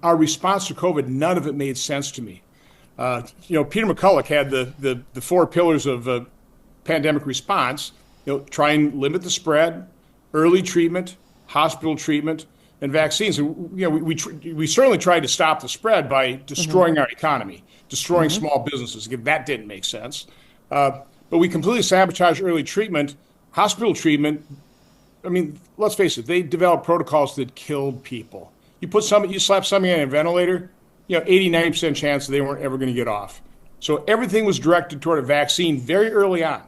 our response to COVID, none of it made sense to me. Peter McCulloch had the four pillars of pandemic response. Try and limit the spread, early treatment, hospital treatment, and vaccines. And we certainly tried to stop the spread by destroying our economy, destroying small businesses. Again, that didn't make sense. But we completely sabotaged early treatment, hospital treatment. I mean, let's face it, they developed protocols that killed people. You slap somebody on a ventilator, 80, 90% chance that they weren't ever going to get off. So everything was directed toward a vaccine very early on.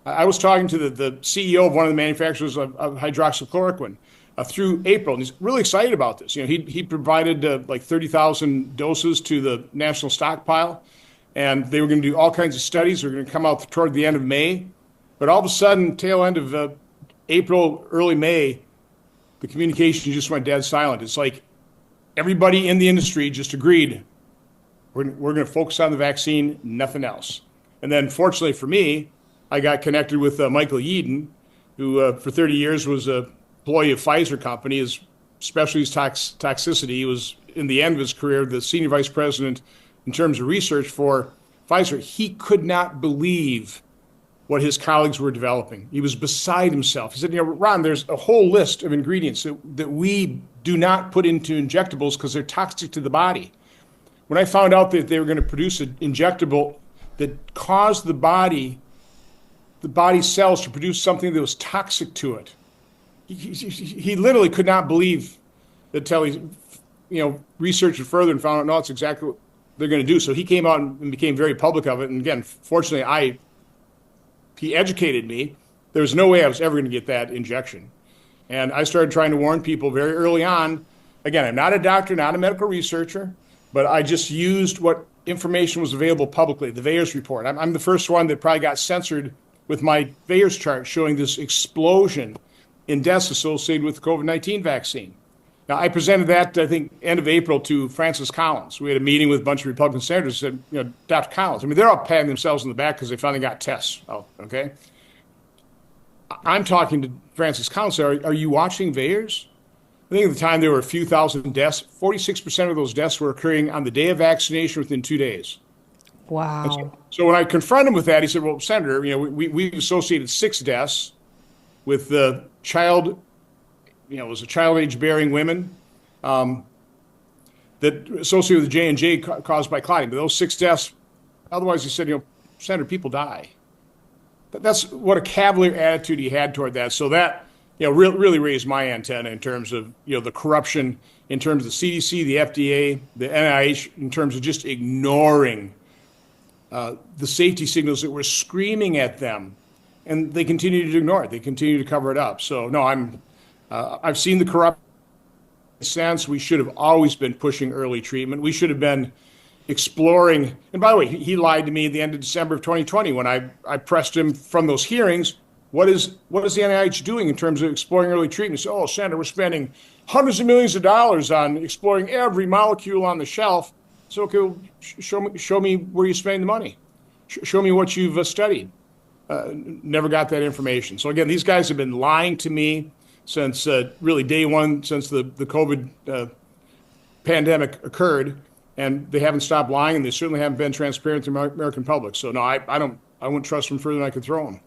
I was talking to the CEO of one of the manufacturers of hydroxychloroquine through April, and he's really excited about this. He provided like 30,000 doses to the national stockpile, and they were going to do all kinds of studies. They were going to come out toward the end of May. But all of a sudden, tail end of April, early May, the communication just went dead silent. It's like everybody in the industry just agreed, we're going to focus on the vaccine, nothing else. And then fortunately for me, I got connected with Michael Yeadon, who for 30 years was an employee of Pfizer company. His specialty is toxicity. He was, in the end of his career, the senior vice president in terms of research for Pfizer. He could not believe what his colleagues were developing. He was beside himself. He said, Ron, there's a whole list of ingredients that we do not put into injectables because they're toxic to the body. When I found out that they were going to produce an injectable that caused the body cells to produce something that was toxic to it, he literally could not believe it until he researched it further and found out, no, it's exactly what they're going to do. So he came out and became very public of it. And again, fortunately, he educated me. There was no way I was ever going to get that injection. And I started trying to warn people very early on. Again, I'm not a doctor, not a medical researcher, but I just used what information was available publicly, the VAERS report. I'm the first one that probably got censored with my VAERS chart showing this explosion in deaths associated with the COVID-19 vaccine. Now, I presented that, I think, end of April to Francis Collins. We had a meeting with a bunch of Republican senators and said, Dr. Collins, they're all patting themselves on the back because they finally got tests out, okay? I'm talking to Francis Collins, are you watching VAERS? I think at the time there were a few thousand deaths. 46% of those deaths were occurring on the day of vaccination within 2 days. Wow. So when I confronted him with that, he said, well, Senator, we've associated 6 deaths with the child, it was a child-age bearing women that associated with the J&J caused by clotting. But those 6 deaths, otherwise he said, Senator, people die. That's what a cavalier attitude he had toward that. So that, really raised my antenna in terms of, the corruption, in terms of the CDC, the FDA, the NIH, in terms of just ignoring the safety signals that were screaming at them. And they continue to ignore it. They continue to cover it up. So, no, I've seen the corruption sense. We should have always been pushing early treatment. We should have been exploring. And by the way, he lied to me at the end of December of 2020 when I pressed him from those hearings. What is the NIH doing in terms of exploring early treatment? He said, oh, Senator, we're spending hundreds of millions of dollars on exploring every molecule on the shelf. So, okay, well, show me where you're spending the money. Show me what you've studied. Never got that information. So again, these guys have been lying to me since really day one, since the COVID pandemic occurred, and they haven't stopped lying, and they certainly haven't been transparent to the American public. So no, I wouldn't trust them further than I could throw them.